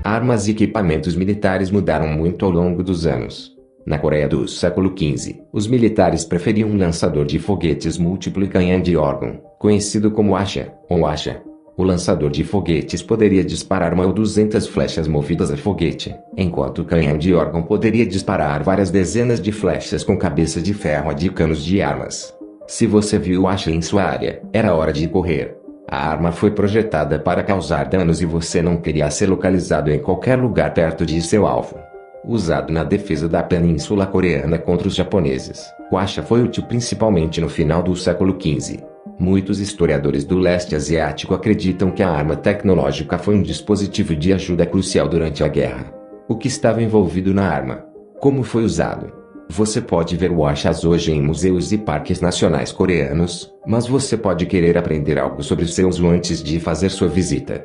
Armas e equipamentos militares mudaram muito ao longo dos anos. Na Coreia do século XV, os militares preferiam um lançador de foguetes múltiplo e canhão de órgão, conhecido como Hwasha, ou Hwasha. O lançador de foguetes poderia disparar 1 ou 200 flechas movidas a foguete, enquanto o canhão de órgão poderia disparar várias dezenas de flechas com cabeças de ferro de canos de armas. Se você viu o Hwasha em sua área, era hora de correr. A arma foi projetada para causar danos e você não queria ser localizado em qualquer lugar perto de seu alvo. Usado na defesa da Península Coreana contra os japoneses, o Hwasha foi útil principalmente no final do século XV. Muitos historiadores do leste asiático acreditam que a arma tecnológica foi um dispositivo de ajuda crucial durante a guerra. O que estava envolvido na arma? Como foi usado? Você pode ver Hwashas hoje em museus e parques nacionais coreanos, mas você pode querer aprender algo sobre seu uso antes de fazer sua visita.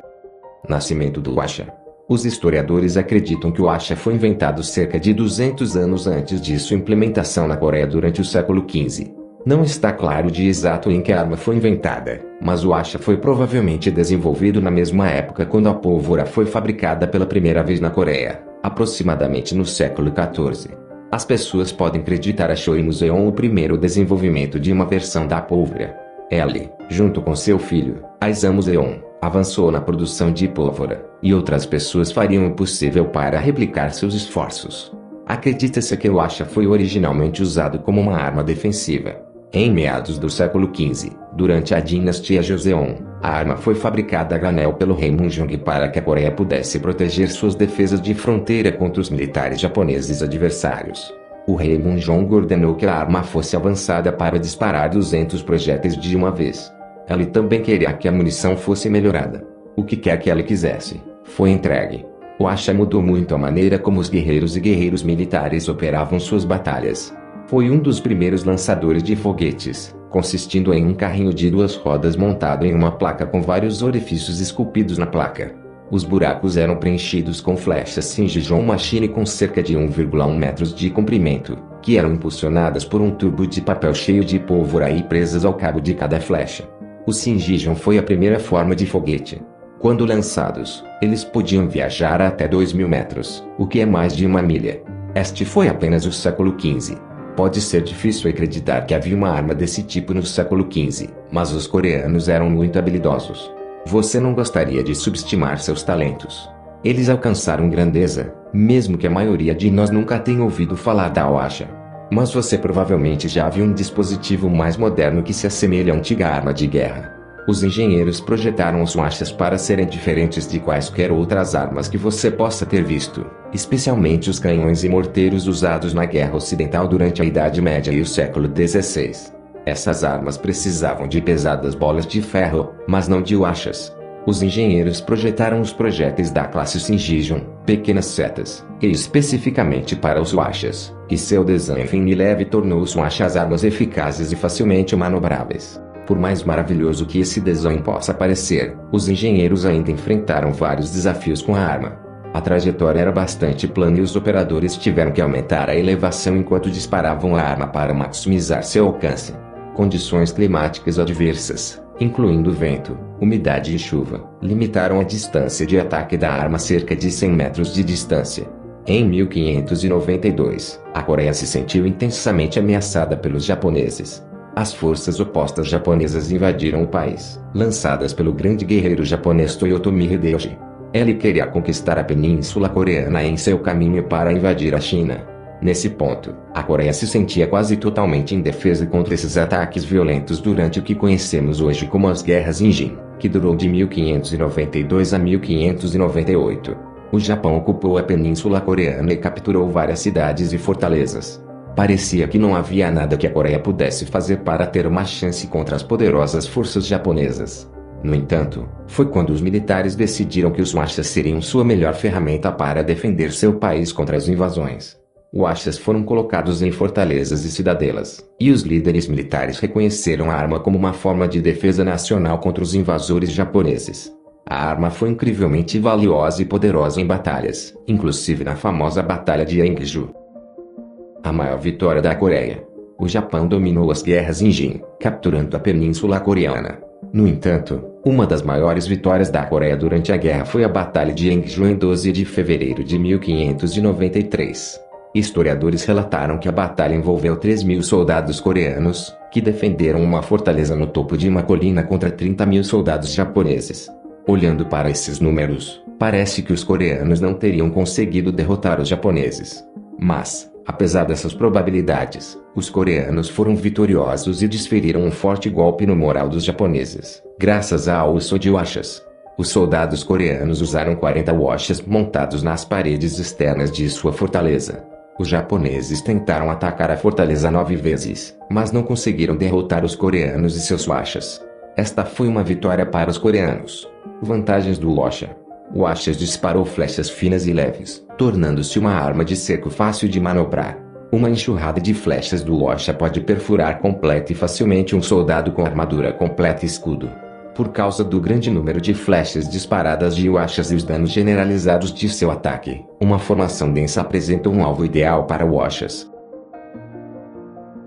Nascimento do Hwasha. Os historiadores acreditam que o Hwasha foi inventado cerca de 200 anos antes de sua implementação na Coreia durante o século XV. Não está claro de exato em que arma foi inventada, mas o Hwasha foi provavelmente desenvolvido na mesma época quando a pólvora foi fabricada pela primeira vez na Coreia, aproximadamente no século XIV. As pessoas podem acreditar a Choi Museon o primeiro desenvolvimento de uma versão da pólvora. Ele, junto com seu filho, Aizan Museon, avançou na produção de pólvora, e outras pessoas fariam o possível para replicar seus esforços. Acredita-se que o Hwasha foi originalmente usado como uma arma defensiva. Em meados do século XV, durante a dinastia Joseon, a arma foi fabricada a granel pelo rei Munjong para que a Coreia pudesse proteger suas defesas de fronteira contra os militares japoneses adversários. O rei Munjong ordenou que a arma fosse avançada para disparar 200 projéteis de uma vez. Ele também queria que a munição fosse melhorada. O que quer que ele quisesse, foi entregue. O Hwasha mudou muito a maneira como os guerreiros e guerreiros militares operavam suas batalhas. Foi um dos primeiros lançadores de foguetes, consistindo em um carrinho de 2 rodas montado em uma placa com vários orifícios esculpidos na placa. Os buracos eram preenchidos com flechas Singijon Machine com cerca de 1,1 metros de comprimento, que eram impulsionadas por um tubo de papel cheio de pólvora e presas ao cabo de cada flecha. O Singijon foi a primeira forma de foguete. Quando lançados, eles podiam viajar até 2.000 metros, o que é mais de 1 milha. Este foi apenas o século XV. Pode ser difícil acreditar que havia uma arma desse tipo no século XV, mas os coreanos eram muito habilidosos. Você não gostaria de subestimar seus talentos. Eles alcançaram grandeza, mesmo que a maioria de nós nunca tenha ouvido falar da Hwasha. Mas você provavelmente já viu um dispositivo mais moderno que se assemelha à antiga arma de guerra. Os engenheiros projetaram os Hwashas para serem diferentes de quaisquer outras armas que você possa ter visto, especialmente os canhões e morteiros usados na Guerra Ocidental durante a Idade Média e o século XVI. Essas armas precisavam de pesadas bolas de ferro, mas não de Hwashas. Os engenheiros projetaram os projéteis da classe Singijon, pequenas setas, e especificamente para os Hwashas, e seu design fino e leve tornou os Hwashas armas eficazes e facilmente manobráveis. Por mais maravilhoso que esse design possa parecer, os engenheiros ainda enfrentaram vários desafios com a arma. A trajetória era bastante plana e os operadores tiveram que aumentar a elevação enquanto disparavam a arma para maximizar seu alcance. Condições climáticas adversas, incluindo vento, umidade e chuva, limitaram a distância de ataque da arma a cerca de 100 metros de distância. Em 1592, a Coreia se sentiu intensamente ameaçada pelos japoneses. As forças opostas japonesas invadiram o país, lançadas pelo grande guerreiro japonês Toyotomi Hideyoshi. Ele queria conquistar a Península Coreana em seu caminho para invadir a China. Nesse ponto, a Coreia se sentia quase totalmente indefesa contra esses ataques violentos durante o que conhecemos hoje como as Guerras Injin, que durou de 1592 a 1598. O Japão ocupou a Península Coreana e capturou várias cidades e fortalezas. Parecia que não havia nada que a Coreia pudesse fazer para ter uma chance contra as poderosas forças japonesas. No entanto, foi quando os militares decidiram que os Hwashas seriam sua melhor ferramenta para defender seu país contra as invasões. Hwashas foram colocados em fortalezas e cidadelas, e os líderes militares reconheceram a arma como uma forma de defesa nacional contra os invasores japoneses. A arma foi incrivelmente valiosa e poderosa em batalhas, inclusive na famosa Batalha de Yangju. A maior vitória da Coreia. O Japão dominou as guerras Injin, capturando a Península Coreana. No entanto, Uma das maiores vitórias da Coreia durante a guerra foi a Batalha de Eungju em 12 de fevereiro de 1593. Historiadores relataram que a batalha envolveu 3.000 soldados coreanos, que defenderam uma fortaleza no topo de uma colina contra 30.000 soldados japoneses. Olhando para esses números, parece que os coreanos não teriam conseguido derrotar os japoneses. Mas, apesar dessas probabilidades, os coreanos foram vitoriosos e desferiram um forte golpe no moral dos japoneses, graças ao uso de washas. Os soldados coreanos usaram 40 washas montados nas paredes externas de sua fortaleza. Os japoneses tentaram atacar a fortaleza 9 vezes, mas não conseguiram derrotar os coreanos e seus washas. Esta foi uma vitória para os coreanos. Vantagens do washa. O washa disparou flechas finas e leves, tornando-se uma arma de cerco fácil de manobrar. Uma enxurrada de flechas do washa pode perfurar completa e facilmente um soldado com armadura completa e escudo. Por causa do grande número de flechas disparadas de washas e os danos generalizados de seu ataque, uma formação densa apresenta um alvo ideal para washas.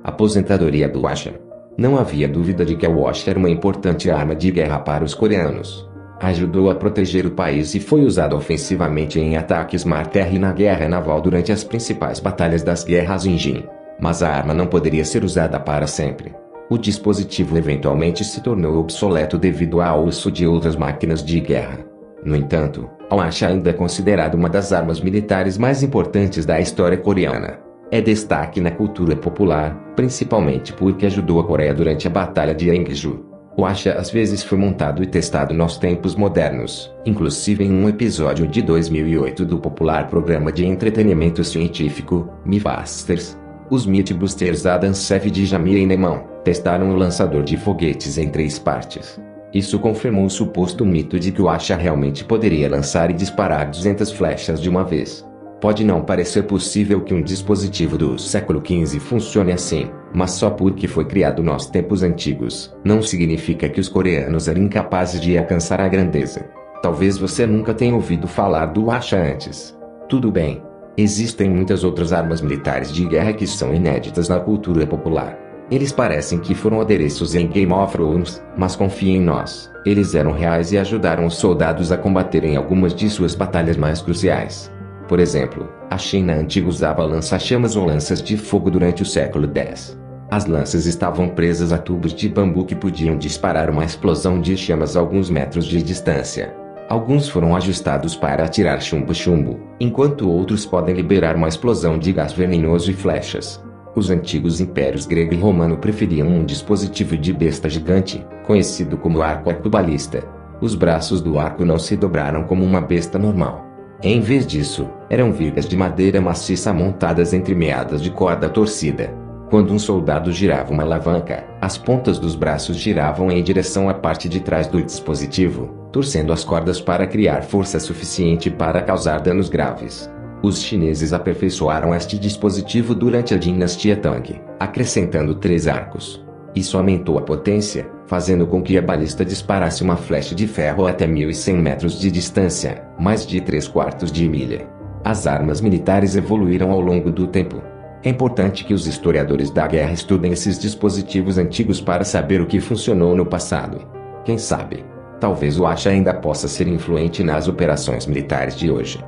Aposentadoria do washa. Não havia dúvida de que a washa era uma importante arma de guerra para os coreanos. Ajudou a proteger o país e foi usado ofensivamente em ataques mar-terra e na guerra naval durante as principais batalhas das guerras Jin. Mas a arma não poderia ser usada para sempre. O dispositivo eventualmente se tornou obsoleto devido ao uso de outras máquinas de guerra. No entanto, a washa ainda é considerada uma das armas militares mais importantes da história coreana. É destaque na cultura popular, principalmente porque ajudou a Coreia durante a Batalha de Eungju. O washa às vezes foi montado e testado nos tempos modernos, inclusive em um episódio de 2008 do popular programa de entretenimento científico, Mythbusters. Os Mythbusters Adam Savage e Jamie Nemão testaram o lançador de foguetes em 3 partes. Isso confirmou o suposto mito de que o washa realmente poderia lançar e disparar 200 flechas de uma vez. Pode não parecer possível que um dispositivo do século XV funcione assim, mas só porque foi criado nos tempos antigos, não significa que os coreanos eram incapazes de alcançar a grandeza. Talvez você nunca tenha ouvido falar do washa antes. Tudo bem. Existem muitas outras armas militares de guerra que são inéditas na cultura popular. Eles parecem que foram adereços em Game of Thrones, mas confie em nós, eles eram reais e ajudaram os soldados a combaterem algumas de suas batalhas mais cruciais. Por exemplo, a China antiga usava lança-chamas ou lanças de fogo durante o século X. As lanças estavam presas a tubos de bambu que podiam disparar uma explosão de chamas a alguns metros de distância. Alguns foram ajustados para atirar chumbo-chumbo, enquanto outros podem liberar uma explosão de gás venenoso e flechas. Os antigos impérios grego e romano preferiam um dispositivo de besta gigante, conhecido como arco arcobalista. Os braços do arco não se dobraram como uma besta normal. Em vez disso, eram vigas de madeira maciça montadas entre meadas de corda torcida. Quando um soldado girava uma alavanca, as pontas dos braços giravam em direção à parte de trás do dispositivo, torcendo as cordas para criar força suficiente para causar danos graves. Os chineses aperfeiçoaram este dispositivo durante a dinastia Tang, acrescentando 3 arcos. Isso aumentou a potência, fazendo com que a balista disparasse uma flecha de ferro até 1.100 metros de distância, mais de 3/4 de milha. As armas militares evoluíram ao longo do tempo. É importante que os historiadores da guerra estudem esses dispositivos antigos para saber o que funcionou no passado. Quem sabe, talvez o washa ainda possa ser influente nas operações militares de hoje.